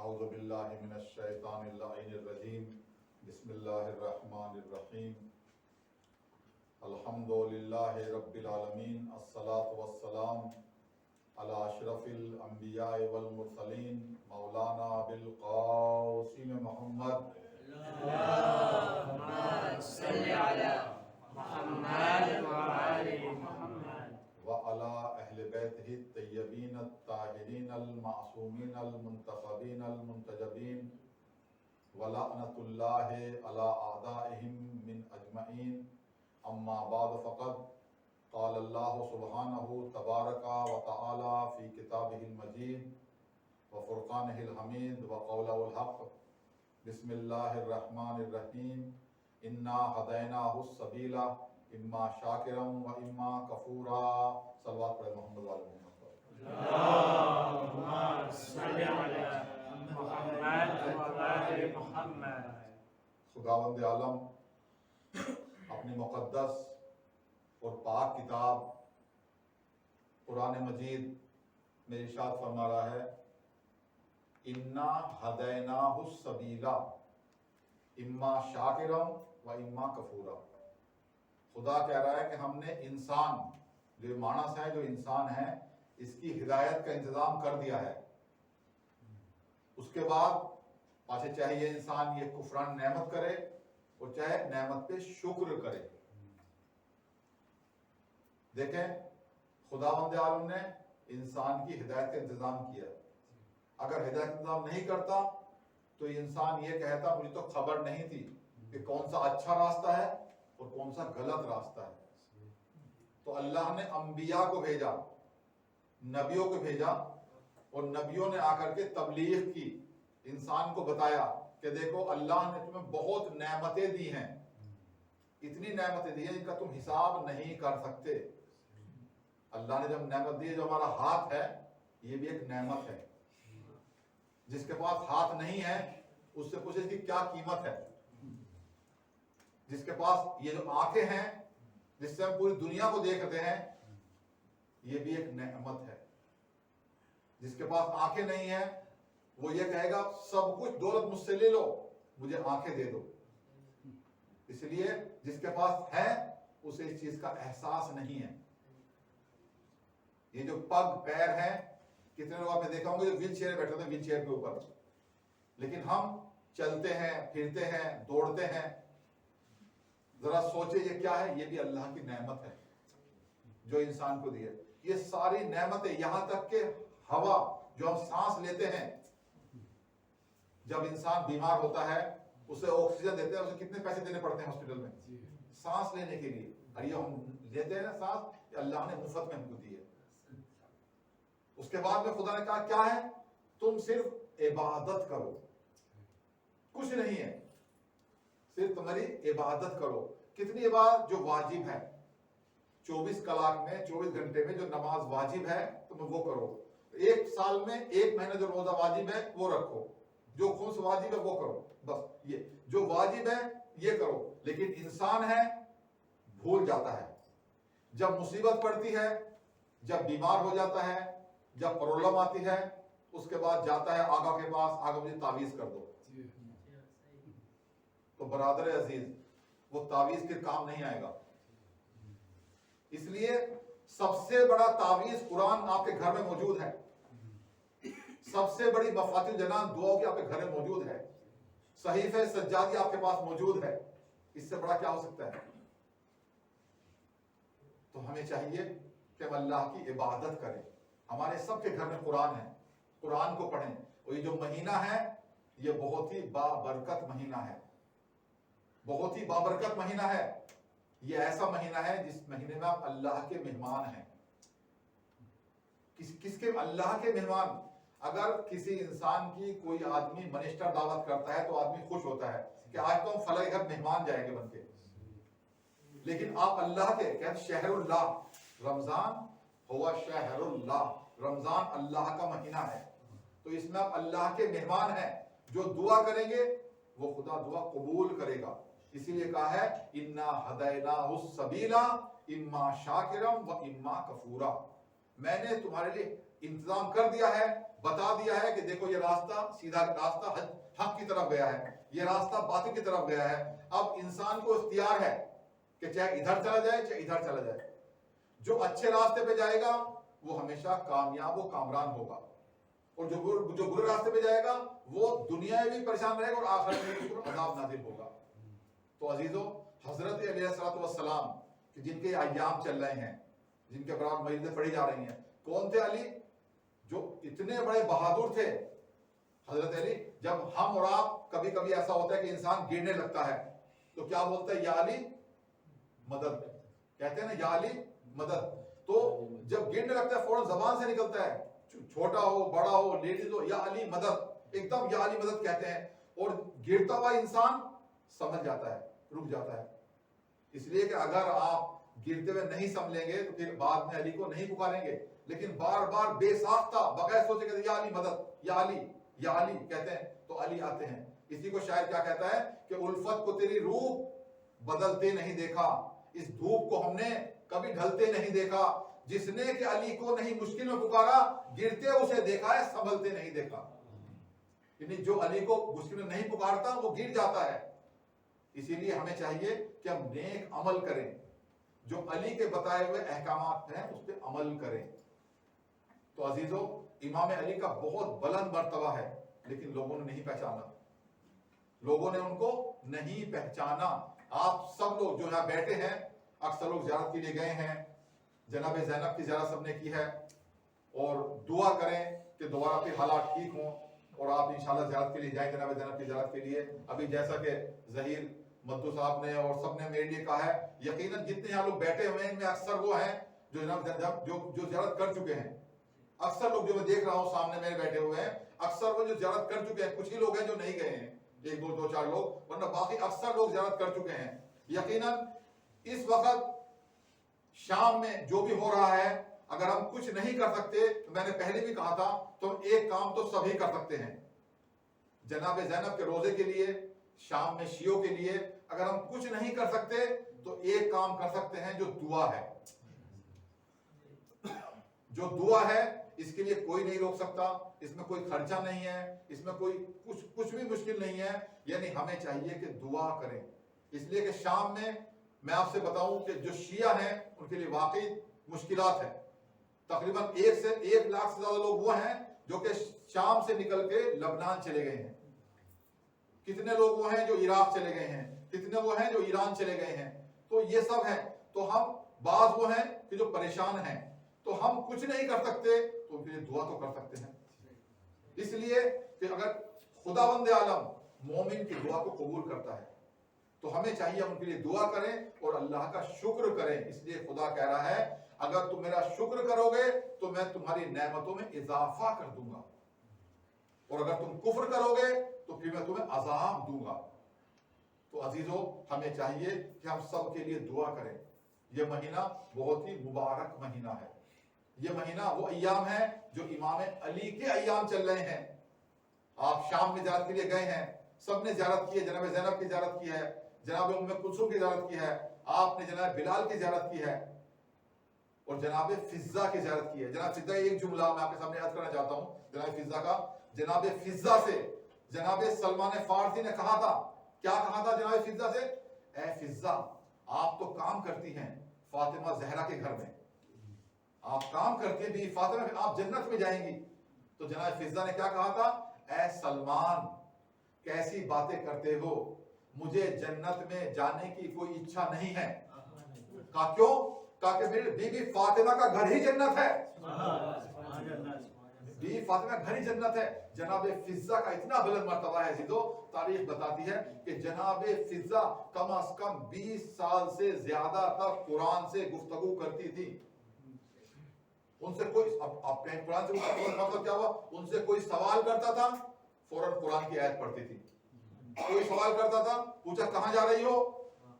اعوذ باللہ من الشیطان اللعین الرجیم بسم اللہ الرحمن الرحیم الحمد للہ رب العالمین الصلاۃ والسلام علی اشرف الانبیاء والمرسلین مولانا ابوالقاسم محمد اللهم صل على محمد وعلى محمد وعلی اہل بیتہ الطیبین الطاہرین المعصومین المنتخبین المنتجبین ولعنۃ اللہ علی اعدائہم من اجمعین اما بعد فقد قال اللہ سبحانہ تبارک و تعالی فی کتابہ المجید وفرقانہ الحمید وقولہ الحق بسم اللہ الرحمن الرحیم انا ہدیناہ السبیل اما شاکرا و اما کفورا صلوات پڑھیں محمد والے محمد اللهم صل على محمد وعلى محمد. خداوند عالم اپنی مقدس اور پاک کتاب قرآن مجید میں ارشاد فرما رہا ہے انا ہدیناہ السبیل اما شاکرا و اما کفورا. خدا کہہ رہا ہے کہ ہم نے انسان جو مانس ہے، جو انسان ہے، اس کی ہدایت کا انتظام کر دیا ہے. اس کے بعد پاچھے چاہے یہ انسان یہ کفران نعمت کرے اور چاہے نعمت پہ شکر کرے. دیکھیں خداوند عالم نے انسان کی ہدایت کا انتظام کیا. اگر ہدایت کا انتظام نہیں کرتا تو انسان یہ کہتا مجھے تو خبر نہیں تھی کہ کون سا اچھا راستہ ہے اور کون سا غلط راستہ ہے. تو اللہ نے انبیاء کو بھیجا، نبیوں کو بھیجا، اور نبیوں نے آ کر کے تبلیغ کی، انسان کو بتایا کہ دیکھو اللہ نے تمہیں بہت نعمتیں دی ہیں، اتنی نعمتیں دی ہیں جن کا تم حساب نہیں کر سکتے. اللہ نے جب نعمت دی، جو ہمارا ہاتھ ہے یہ بھی ایک نعمت ہے. جس کے پاس ہاتھ نہیں ہے اس سے پوچھے اس کی کیا قیمت ہے. جس کے پاس یہ جو آنکھیں ہیں جس سے ہم پوری دنیا کو دیکھتے ہیں یہ بھی ایک نعمت ہے. جس کے پاس آنکھیں نہیں ہیں وہ یہ کہے گا سب کچھ دولت مجھ سے لے لو مجھے آنکھیں دے دو. اس لیے جس کے پاس ہے اسے اس چیز کا احساس نہیں ہے. یہ جو پگ پیر ہیں، کتنے لوگ آپ نے دیکھا ہوں گے جو ویل چیئر بیٹھے ہوتے ہیں، ویل چیئر کے اوپر، لیکن ہم چلتے ہیں، پھرتے ہیں، دوڑتے ہیں. ذرا سوچے یہ کیا ہے؟ یہ بھی اللہ کی نعمت ہے جو انسان کو دی ہے. یہ ساری نعمتیں، یہاں تک کہ ہوا جو ہم سانس لیتے ہیں، جب انسان بیمار ہوتا ہے اسے آکسیجن دیتے ہیں، اسے کتنے پیسے دینے پڑتے ہیں ہاسپٹل میں سانس لینے کے لیے، اور یہ ہم لیتے ہیں نا سانس، یہ اللہ نے مفت میں ہم کو دی ہے. اس کے بعد میں خدا نے کہا کیا ہے؟ تم صرف عبادت کرو، کچھ نہیں ہے، صرف تمہاری عبادت کرو. کتنی عبادت؟ جو واجب ہے. 24 کلاک میں، 24 گھنٹے میں جو نماز واجب ہے تم وہ کرو. ایک سال میں 1 مہینہ جو روزہ واجب ہے وہ رکھو، جو خمس واجب ہے وہ کرو. بس یہ جو واجب ہے یہ کرو. لیکن انسان ہے بھول جاتا ہے. جب مصیبت پڑتی ہے، جب بیمار ہو جاتا ہے، جب پرابلم آتی ہے، اس کے بعد جاتا ہے آقا کے پاس، آقا مجھے تعویذ کر دو. تو برادر عزیز وہ تعویذ پھر کام نہیں آئے گا. اس لیے سب سے بڑا تعویذ قرآن آپ کے گھر میں موجود ہے. سب سے بڑی مفاتیح الجنان دعاؤں کی آپ کے گھر میں موجود ہے. صحیفہ سجادی آپ کے پاس موجود ہے. اس سے بڑا کیا ہو سکتا ہے؟ تو ہمیں چاہیے کہ ہم اللہ کی عبادت کریں. ہمارے سب کے گھر میں قرآن ہے، قرآن کو پڑھیں. اور یہ جو مہینہ ہے یہ بہت ہی بابرکت مہینہ ہے، بہت ہی بابرکت مہینہ ہے. یہ ایسا مہینہ ہے جس مہینے میں آپ اللہ کے مہمان ہیں. کس کے؟ اللہ کے مہمان. اگر کسی انسان کی کوئی آدمی منسٹر دعوت کرتا ہے تو آدمی خوش ہوتا ہے کہ آج تو ہم فلاں کے گھر مہمان جائیں گے بن کے. لیکن آپ اللہ کے کہتے شہر اللہ، رمضان ہوا شہر اللہ، رمضان اللہ کا مہینہ ہے. تو اس میں آپ اللہ کے مہمان ہیں. جو دعا کریں گے وہ خدا دعا قبول کرے گا. اسی لیے کہا ہے انا ہدیناہ السبیل اما شاکرا و اما کفورا. میں نے تمہارے لیے انتظام کر دیا ہے, بتا دیا ہے کہ دیکھو یہ راستہ سیدھا راستہ حق کی طرف گیا ہے, یہ راستہ باطل کی طرف گیا ہے. اب انسان کو اختیار ہے کہ چاہے ادھر چلا جائے چاہے ادھر چلا جائے. جو اچھے راستے پہ جائے گا وہ ہمیشہ کامیاب و کامران ہوگا, اور جو برے راستے پہ جائے گا وہ دنیا میں بھی پریشان رہے گا اور آخرت میں بھی اس پر عذاب نازل ہوگا. تو عزیزو, حضرت علیہ السلام کہ جن کے ایام چل رہے ہیں, جن کے برابر مجلسیں پڑھی جا رہی ہیں, کون تھے؟ علی, جو اتنے بڑے بہادر تھے. حضرت علی, جب ہم اور آپ کبھی کبھی ایسا ہوتا ہے کہ انسان گرنے لگتا ہے تو کیا بولتا ہے؟ یا علی مدد, کہتے ہیں نا یا علی مدد. تو جب گرنے لگتا ہے فوراً زبان سے نکلتا ہے, چھوٹا ہو بڑا ہو لیڈیز ہو, یا علی مدد, ایک دم یا علی مدد کہتے ہیں. اور گرتا ہوا انسان سمجھ جاتا ہے, رک جاتا ہے. اس لیے کہ اگر آپ گرتے ہوئے نہیں سمجھیں گے تو پھر بعد میں علی کو نہیں پکاریں گے, لیکن بار بار بے ساختہ بغیر سوچے کہتے ہیں یا علی مدد, یا علی کہتے ہیں تو علی آتے ہیں. اسی کو شاعر کیا کہتا ہے کہ الفت کو تیری روپ بدلتے نہیں دیکھا, اس دھوپ کو ہم نے کبھی ڈھلتے نہیں دیکھا, جس نے کہ علی کو نہیں مشکل میں پکارا گرتے اسے دیکھا ہے سنبھلتے نہیں دیکھا. یعنی جو علی کو مشکل میں نہیں پکارتا وہ گر جاتا ہے. اسی لیے ہمیں چاہیے کہ ہم نیک عمل کریں, جو علی کے بتائے ہوئے احکامات ہیں اس پہ عمل کریں. تو عزیزو, امام علی کا بہت بلند مرتبہ ہے, لیکن لوگوں نے نہیں پہچانا, لوگوں نے ان کو نہیں پہچانا. آپ سب لوگ جو یہاں بیٹھے ہیں اکثر لوگ زیارت کے لیے گئے ہیں, جناب زینب کی زیارت سب نے کی ہے, اور دعا کریں کہ دوبارہ پھر حالات ٹھیک ہوں اور آپ انشاءاللہ زیارت کے لیے جائیں جناب زینب کی زیارت کے لیے. ابھی جیسا کہ ظہیر مدو صاحب نے اور سب نے میرے لیے کہا ہے, یقیناً جتنے یہاں لوگ بیٹھے ہوئے ہیں ان میں اکثر وہ ہیں جو جناب جو زیارت کر چکے ہیں. اکثر لوگ جو میں دیکھ رہا ہوں سامنے میرے بیٹھے ہوئے ہیں, اکثر وہ جو زیارت کر چکے ہیں. کچھ ہی لوگ ہیں جو نہیں گئے ہیں, ایک دو چار لوگ, ورنہ باقی اکثر لوگ زیارت کر چکے ہیں. یقیناً اس وقت شام میں جو بھی ہو رہا ہے, اگر ہم کچھ نہیں کر سکتے تو میں نے پہلے بھی کہا تھا تو ہم ایک کام تو سبھی کر سکتے ہیں. جناب زینب کے روزے کے لیے, شام میں شیعوں کے لیے اگر ہم کچھ نہیں کر سکتے تو ایک کام کر سکتے ہیں جو دعا ہے. جو دعا ہے اس کے لیے کوئی نہیں روک سکتا, اس میں کوئی خرچہ نہیں ہے, اس میں کوئی کچھ بھی مشکل نہیں ہے. یعنی ہمیں چاہیے کہ دعا کریں. اس لیے کہ شام میں آپ سے بتاؤں کہ جو شیعہ ہیں ان کے لیے واقعی مشکلات ہیں. تقریباً 1 لاکھ سے زیادہ لوگ وہ ہیں جو کہ شام سے نکل کے لبنان چلے گئے ہیں. کتنے لوگ وہ ہیں جو عراق چلے گئے ہیں, کتنے وہ ہیں جو ایران چلے گئے ہیں. تو یہ سب ہیں. تو ہم بعض وہ ہیں کہ جو پریشان ہیں, تو ہم کچھ نہیں کر سکتے تو ان کے لیے دعا تو کر سکتے ہیں. اس لیے کہ اگر خداوند عالم مومن کی دعا کو قبول کرتا ہے تو ہمیں چاہیے ان کے لیے دعا کریں اور اللہ کا شکر کریں. اس لیے خدا کہہ رہا ہے اگر تم میرا شکر کرو گے تو میں تمہاری نعمتوں میں اضافہ کر دوں گا, اور اگر تم کفر کرو گے تو پھر میں تمہیں عذاب دوں گا. تو عزیزو, ہمیں چاہیے کہ ہم سب کے لیے دعا کریں. یہ مہینہ بہت ہی مبارک مہینہ ہے. یہ مہینہ وہ ایام ہے جو امام علی کے ایام چل رہے ہیں. آپ شام میں زیارت کے لیے گئے ہیں, سب نے زیارت کی ہے, جناب زینب کی زیارت کی ہے, جناب ام کلثوم کی زیارت کی ہے, آپ نے جناب بلال کی زیارت کی ہے, اور جناب فضہ کی زیارت کی ہے. جناب فضہ, ایک جملہ میں آپ کے سامنے عرض کرنا چاہتا ہوں جناب فضہ کا. جناب فضہ سے جناب سلمان فارسی نے کہا تھا, کیا کہا تھا جناب فضہ سے؟ اے فضہ, آپ تو کام کرتی ہیں فاطمہ زہرا کے گھر میں, آپ کام کرتی ہیں بھی فاطمہ, آپ جنت میں جائیں گی. تو جناب فضہ نے کیا کہا تھا؟ اے سلمان, کیسی باتیں کرتے ہو, مجھے جنت میں جانے کی کوئی اچھا نہیں ہے. کہا کیوں؟ کہا کہ میری بیوی فاطمہ کا گھر ہی جنت ہے. بیوی فاطمہ کا گھر ہی جنت ہے. جناب فضہ کا اتنا بلند مرتبہ ہے عزیزو, تاریخ بتاتی ہے کہ جناب فضہ کم از کم 20 سال سے زیادہ تک قرآن سے گفتگو کرتی تھی. ان سے کوئی, اب قرآن سے مطلب کیا ہوا, ان سے کوئی سوال کرتا تھا فوراً قرآن کی آیت پڑھتی تھی. کوئی سوال کرتا تھا, پوچھا کہاں جا رہی ہو,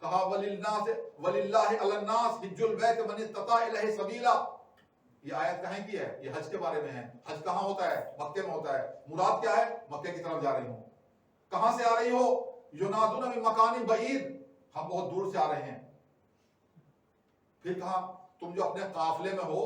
کہا وَلِلَّهِ عَلَى النَّاسِ حِجُّ الْبَيْتِ مَنِ اسْتَطَاعَ إِلَيْهِ سَبِيلًا. یہ آیت کہیں کی ہے؟ یہ حج کے بارے میں ہے. حج کہاں ہوتا ہے؟ مکے میں ہوتا ہے. مراد کیا ہے؟ مکے کی طرف جا رہی ہوں. کہاں سے آ رہی ہو؟ يُنَادُونَ مِن مَكَانٍ بَعِيدٍ, ہم بہت دور سے آ رہے ہیں. پھر کہا تم جو اپنے قافلے میں ہو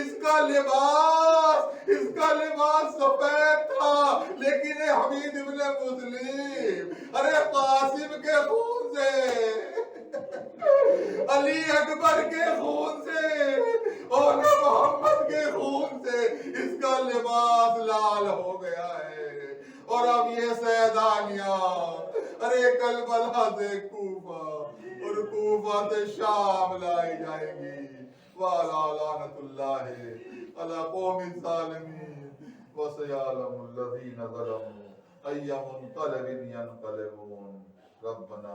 اس کا لباس سفید تھا، لیکن حمید ابن مسلم ارے قاسم کے خون سے، علی اکبر کے خون سے اور محمد کے خون سے اس کا لباس لال ہو گیا ہے، اور اب یہ سیدانیاں ارے کربلا سے کوفہ اور کوفہ سے شام لائی جائیں گی، وعلی لعنت اللہ علی قوم الظالمین، وسيعلم الذين ظلموا أي منقلب ينقلبون، ربنا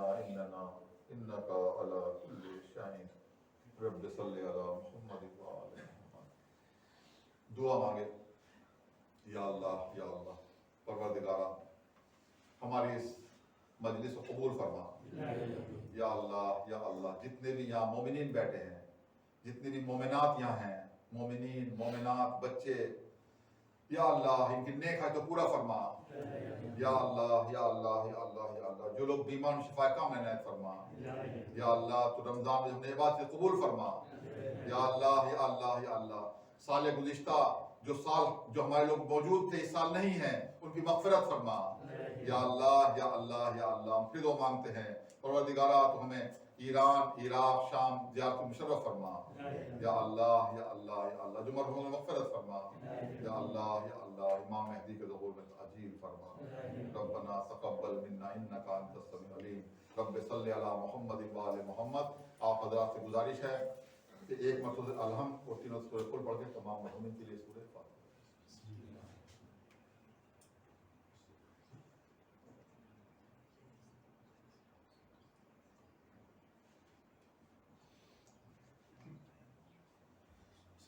إنك على كل شيء، رب صل على محمد وآل محمد۔ دعا مانگے، یا اللہ پروردگارہ ہماری اس مجلس کو قبول فرما، یا اللہ جتنے بھی یہاں مومنین بیٹھے ہیں، جتنی بھی مومنات یہاں ہیں، مومنین مومنات بچے، یا اللہ ان کی نیک ہے تو پورا فرما، یا اللہ جو لوگ بیمار شفا کامل عنایت فرما، یا اللہ تو رمضان میں اپنے عبادت سے قبول فرما، یا اللہ سال گزشتہ جو ہمارے لوگ موجود تھے اس سال نہیں ہیں ان کی مغفرت فرما، یا اللہ ہم پھر دعا مانگتے ہیں پروردگارہ تو ہمیں ایران عراق شام زیارت مشرف فرما، یا اللہ جو مرحوموں نے مغفرت فرما، یا اللہ امام مہدی کے ظہور میں عجیل فرما، ربنا تقبل منا انک انت السمیع العلیم، رب صلی علی محمد وآل محمد۔ آپ حضرات سے گزارش ہے کہ ایک مرتبہ الحمد اور تینوں سورہ کل پڑھ کے تمام مرحومین کے لیے سورہ فاتحہ۔ بسم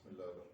اللہ الرحمن